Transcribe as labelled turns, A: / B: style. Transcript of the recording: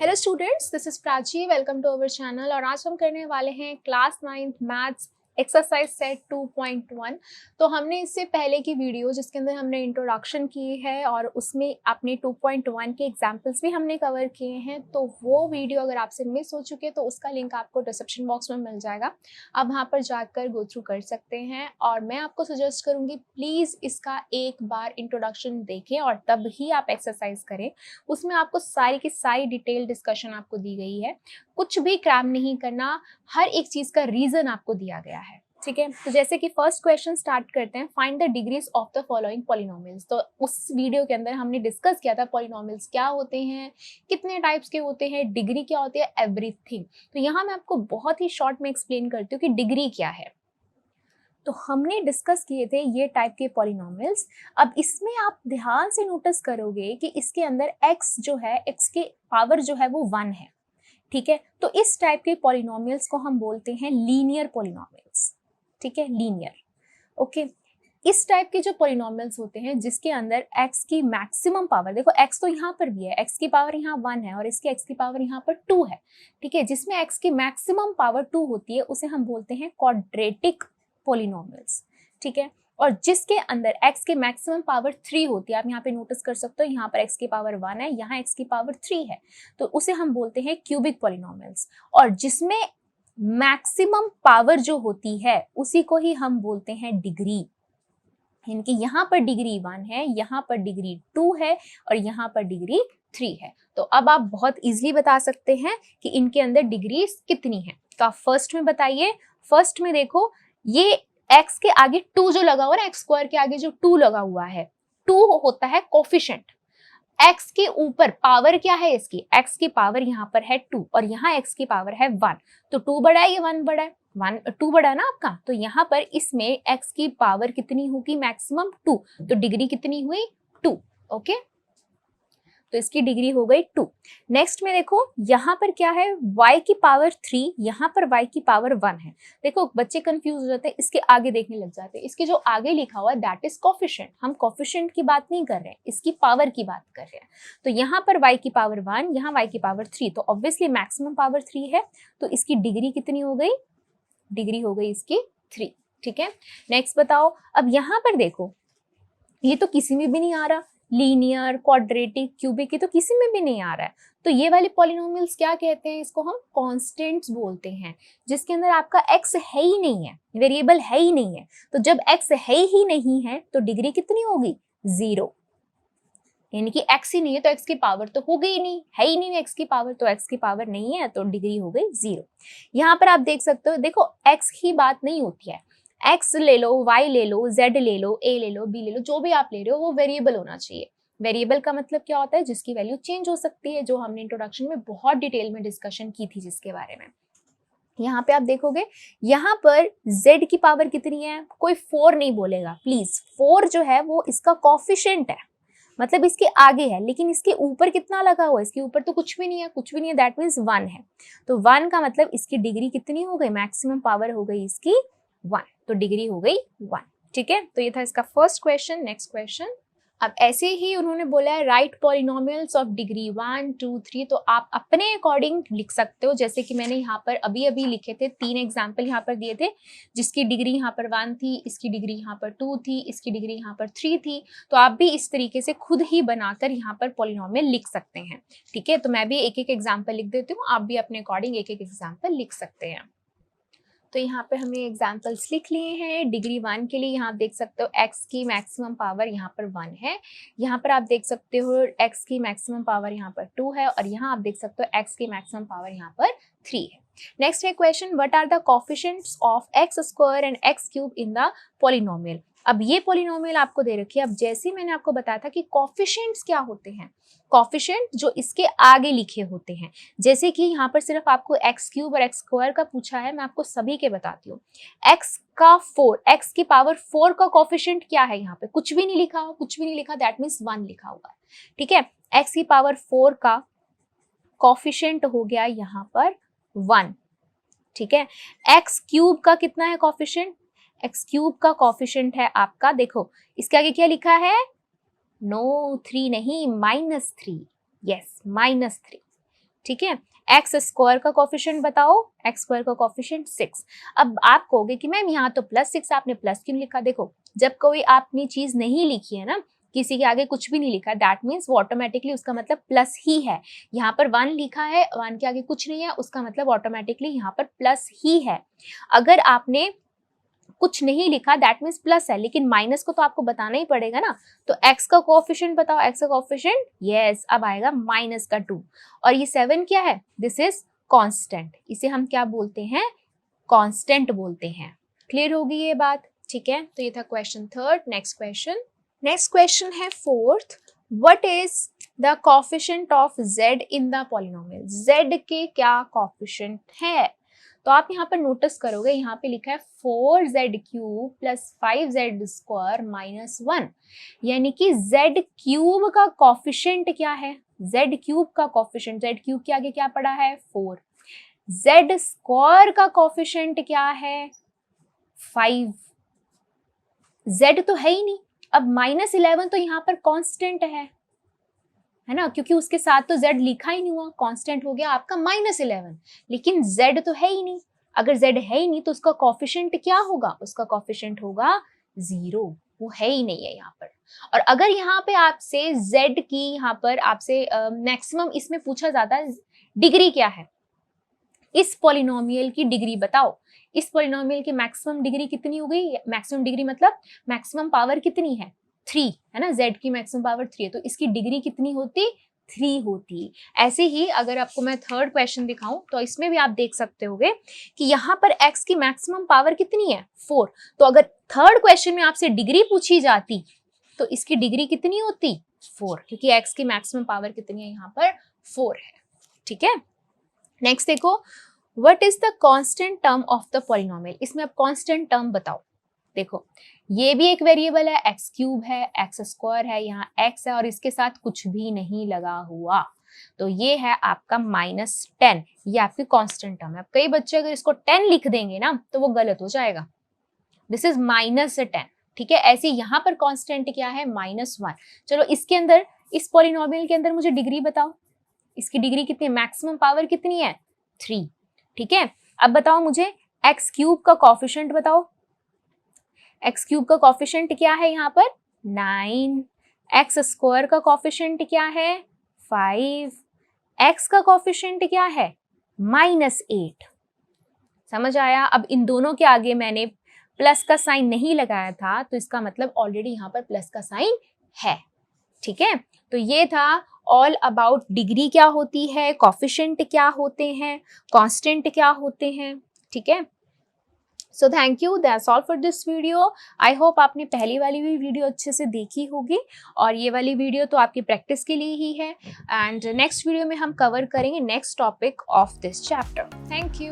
A: Hello students, this is Prachi. Welcome to our channel. और आज हम करने वाले हैं class 9th maths exercise set 2.1। तो हमने इससे पहले की वीडियो जिसके अंदर हमने इंट्रोडक्शन की है और उसमें अपने 2.1 के एग्जाम्पल्स भी हमने कवर किए हैं, तो वो वीडियो अगर आपसे मिस हो चुके तो उसका लिंक आपको डिस्क्रिप्शन बॉक्स में मिल जाएगा। आप वहाँ पर जाकर गो थ्रू कर सकते हैं और मैं आपको सजेस्ट करूँगी प्लीज़ इसका एक बार इंट्रोडक्शन देखें और तब ही आप एक्सरसाइज करें। उसमें आपको सारी की सारी डिटेल डिस्कशन आपको दी गई है, कुछ भी क्रैम नहीं करना, हर एक चीज का रीजन आपको दिया गया है। ठीक है, तो जैसे कि फर्स्ट क्वेश्चन स्टार्ट करते हैं। Find the degrees of the following polynomials. तो उस वीडियो के अंदर हमने डिस्कस किया था पॉलिनोमियल्स क्या होते हैं, कितने टाइप्स के होते हैं, डिग्री क्या होती है, एवरीथिंग। तो यहाँ मैं आपको बहुत ही शॉर्ट में एक्सप्लेन करती हूँ कि डिग्री क्या है। तो हमने डिस्कस किए थे ये टाइप के पॉलिनोमियल्स। अब इसमें आप ध्यान से नोटिस करोगे कि इसके अंदर x जो है, x के पावर जो है वो 1 है। ठीक है, तो इस टाइप के पॉलिनोमियल्स को हम बोलते हैं लीनियर पॉलिनोमियल्स। ठीक है, लीनियर। ओके, इस टाइप के जो पॉलिनोमियल्स होते हैं जिसके अंदर x की मैक्सिमम पावर, देखो x तो यहाँ पर भी है, x की पावर यहाँ 1 है और इसकी x की पावर यहाँ पर 2 है। ठीक है, जिसमें x की मैक्सिमम पावर 2 होती है उसे हम बोलते हैं क्वाड्रेटिक पॉलिनोमियल्स। ठीक है, और जिसके अंदर x की मैक्सिमम पावर 3 होती है, आप यहाँ पे नोटिस कर सकते हो, यहाँ पर x की पावर 1 है, यहाँ x की पावर 3 है, तो उसे हम बोलते हैं क्यूबिक पॉलिनोमियल्स। और जिसमें मैक्सिमम पावर जो होती है उसी को ही हम बोलते हैं डिग्री। यानी कि यहाँ पर डिग्री 1 है, यहाँ पर डिग्री 2 है और यहाँ पर डिग्री 3 है। तो अब आप बहुत इजीली बता सकते हैं कि इनके अंदर डिग्री कितनी है। तो आप फर्स्ट में बताइए। फर्स्ट में देखो, ये x के आगे 2 जो लगा हुआ है, x स्क्वायर के आगे जो 2 लगा हुआ है, 2 होता है कोफिशिएंट। x के ऊपर पावर क्या है इसकी, x की पावर यहाँ पर है 2 और यहाँ x की पावर है 1, तो 2 बड़ा है या 1 बड़ा है, 2 बड़ा है ना आपका। तो यहाँ पर इसमें x की पावर कितनी होगी, मैक्सिमम 2, तो डिग्री कितनी हुई 2। ओके, तो इसकी डिग्री हो गई 2। नेक्स्ट में देखो, यहाँ पर क्या है, y की पावर 3, यहाँ पर y की पावर 1 है। देखो बच्चे कंफ्यूज हो जाते हैं, इसके आगे देखने लग जाते हैं। इसके जो आगे लिखा हुआ है दैट इज कोफिशिएंट। हम कोफिशिएंट की बात नहीं कर रहे हैं, इसकी पावर की बात कर रहे हैं। तो यहाँ पर y की पावर 1, यहाँ y की पावर 3, तो ऑब्वियसली मैक्सिमम पावर 3 है, तो इसकी डिग्री कितनी हो गई, डिग्री हो गई इसकी 3। ठीक है, नेक्स्ट बताओ। अब यहाँ पर देखो, ये तो किसी में भी नहीं आ रहा, लीनियर, क्वाड्रेटिक, क्यूबिक, ये तो किसी में भी नहीं आ रहा है। तो ये वाले पॉलिनोमियल्स क्या कहते हैं, इसको हम कांस्टेंट्स बोलते हैं, जिसके अंदर आपका x है ही नहीं है, वेरिएबल है ही नहीं है। तो जब x है ही नहीं है तो डिग्री कितनी होगी, 0। यानी कि x ही नहीं है तो x की पावर तो हो गई नहीं, है ही नहीं x की पावर, तो x की पावर नहीं है तो डिग्री हो गई 0। यहाँ पर आप देख सकते हो, देखो x ही बात नहीं होती है, x ले लो, y ले लो, z ले लो, a ले लो, b ले लो, जो भी आप ले रहे हो वो वेरिएबल होना चाहिए। वेरिएबल का मतलब क्या होता है, जिसकी वैल्यू चेंज हो सकती है, जो हमने इंट्रोडक्शन में बहुत डिटेल में डिस्कशन की थी जिसके बारे में। यहाँ पे आप देखोगे, यहाँ पर z की पावर कितनी है, कोई 4 नहीं बोलेगा प्लीज। 4 जो है वो इसका कोफिशिएंट है, मतलब इसके आगे है, लेकिन इसके ऊपर कितना लगा हुआ है, इसके ऊपर तो कुछ भी नहीं है, कुछ भी नहीं है, दैट मीन्स 1 है। तो 1 का मतलब इसकी डिग्री कितनी हो गई, मैक्सिमम पावर हो गई इसकी 1, तो डिग्री हो गई 1। ठीक है, तो ये था इसका फर्स्ट क्वेश्चन। नेक्स्ट क्वेश्चन, अब ऐसे ही उन्होंने बोला है राइट पॉलिनोमियल्स ऑफ डिग्री 1, 2, 3। तो आप अपने अकॉर्डिंग लिख सकते हो, जैसे कि मैंने यहाँ पर अभी अभी लिखे थे, 3 एग्जाम्पल यहाँ पर दिए थे, जिसकी डिग्री यहाँ पर 1 थी, इसकी डिग्री यहाँ पर 2 थी, इसकी डिग्री यहाँ पर 3 थी। तो आप भी इस तरीके से खुद ही बनाकर यहाँ पर पॉलिनोमियल लिख सकते हैं। ठीक है, तो मैं भी एक एक एग्जाम्पल लिख देती हूँ, आप भी अपने अकॉर्डिंग एक एक एग्जाम्पल लिख सकते हैं। तो यहाँ पे हमने एग्जाम्पल्स लिख लिए हैं। डिग्री 1 के लिए यहाँ आप देख सकते हो x की मैक्सिमम पावर यहाँ पर 1 है, यहाँ पर आप देख सकते हो x की मैक्सिमम पावर यहाँ पर 2 है और यहाँ आप देख सकते हो x की मैक्सिमम पावर यहाँ पर 3 है। नेक्स्ट है question, what are the coefficients of x square and x cube in the polynomial. अब ये पॉलिनोमियल आपको दे रखी है। अब जैसे ही मैंने आपको बताया था कि कोफिशिएंट्स क्या होते हैं, कोफिशिएंट जो इसके आगे लिखे होते हैं, जैसे कि यहाँ पर सिर्फ आपको x क्यूब और x स्क्वायर का पूछा है, मैं आपको सभी के बताती हूँ। x का 4, x की पावर 4 का कोफिशिएंट क्या है, यहाँ पे कुछ भी नहीं लिखा, कुछ भी नहीं लिखा, दैट मीन्स 1 लिखा हुआ है। ठीक है, x की पावर 4 का कोफिशिएंट हो गया यहाँ पर 1। ठीक है, x क्यूब का कितना है कोफिशिएंट, x क्यूब का कोफिशिएंट है आपका, देखो इसके आगे क्या लिखा है, नो 3 नहीं, -3, यस -3। ठीक है। एक्स स्क्वायर का कोफिशिएंट बताओ, एक्स स्क्वायर का कोफिशिएंट 6। अब आप कहोगे कि मैम यहाँ तो +6 आपने प्लस क्यों लिखा? देखो, जब कोई आपने चीज नहीं लिखी है ना, किसी के आगे कुछ भी नहीं लिखा, दैट मीन्स वो ऑटोमेटिकली उसका मतलब प्लस ही है। यहाँ पर 1 लिखा है, 1 के आगे कुछ नहीं है, उसका मतलब ऑटोमेटिकली यहाँ पर प्लस ही है। अगर आपने कुछ नहीं लिखा दैट मीन्स प्लस है, लेकिन माइनस को तो आपको बताना ही पड़ेगा ना। तो x का कोएफिशिएंट बताओ, x का कोएफिशिएंट, यस, अब आएगा -2। और ये 7 क्या है? This is constant. इसे हम क्या बोलते हैं? कांस्टेंट बोलते हैं। क्लियर होगी ये बात? ठीक है, तो ये था क्वेश्चन थर्ड। नेक्स्ट क्वेश्चन है fourth. What is the coefficient of z in the polynomial? z के क्या कोएफिशिएंट है? तो आप यहाँ पर नोटिस करोगे, यहाँ पे लिखा है 4z³ + 5z² - 1, यानी कि z³ का कोफिशिएंट क्या है? z³ का कोफिशिएंट, z³ के आगे क्या पड़ा है? 4। z² का कोफिशिएंट क्या है? 5। z तो है ही नहीं। अब -11 तो यहाँ पर कांस्टेंट है ना, क्योंकि उसके साथ तो z लिखा ही नहीं हुआ, कांस्टेंट हो गया आपका -11। लेकिन z तो है ही नहीं। अगर z है ही नहीं तो उसका कोफिशिएंट क्या होगा? उसका कोफिशिएंट होगा 0, वो है ही नहीं है यहाँ पर। और अगर यहाँ पे आपसे z की यहाँ पर आपसे मैक्सिमम इसमें पूछा जाता है डिग्री क्या है, इस पॉलिनोमियल की डिग्री बताओ। इस पॉलिनोमियल की मैक्सिमम डिग्री कितनी हो गई? मैक्सिमम डिग्री मतलब मैक्सिमम पावर कितनी है? 3 है ना, z की मैक्सिमम पावर 3 है, तो इसकी डिग्री कितनी होती? 3 होती। ऐसे ही अगर आपको मैं थर्ड क्वेश्चन दिखाऊं तो इसमें भी आप देख सकते होगे कि यहाँ पर x की मैक्सिमम पावर कितनी है? 4। तो अगर थर्ड क्वेश्चन में आपसे डिग्री पूछी जाती तो इसकी डिग्री कितनी होती? 4, क्योंकि x की मैक्सिमम पावर कितनी है? यहाँ पर 4 है। ठीक है, नेक्स्ट देखो, what is the constant term of the polynomial? इसमें अब कांस्टेंट टर्म बताओ। देखो, ये भी एक वेरिएबल है, x³ है, x² है, यहाँ x है और इसके साथ कुछ भी नहीं लगा हुआ, तो ये है आपका -10। ये आपकी कांस्टेंट टर्म है। अब कई बच्चे अगर इसको 10 लिख देंगे ना तो वो गलत हो जाएगा। This is -10। ठीक है, ऐसे यहाँ पर कांस्टेंट क्या है? -1। चलो इसके अंदर, इस पॉलिनोमियल के अंदर मुझे डिग्री बताओ। इसकी डिग्री कितनी? मैक्सिमम पावर कितनी है? 3। ठीक है, अब बताओ मुझे x³ का कोफिशिएंट बताओ। x³ का कोफिशिएंट क्या है यहाँ पर? 9। x² का कोफिशिएंट क्या है? 5। x का कोफिशिएंट क्या है? -8। समझ आया? अब इन दोनों के आगे मैंने प्लस का साइन नहीं लगाया था, तो इसका मतलब ऑलरेडी यहाँ पर प्लस का साइन है। ठीक है, तो ये था ऑल अबाउट डिग्री क्या होती है, कोफिशिएंट क्या होते हैं, कांस्टेंट क्या होते हैं। ठीक है, so thank you, that's all for this video. I hope आपने पहली वाली भी वीडियो अच्छे से देखी होगी और ये वाली वीडियो तो आपकी प्रैक्टिस के लिए ही है। एंड नेक्स्ट वीडियो में हम कवर करेंगे next topic of this chapter. Thank you.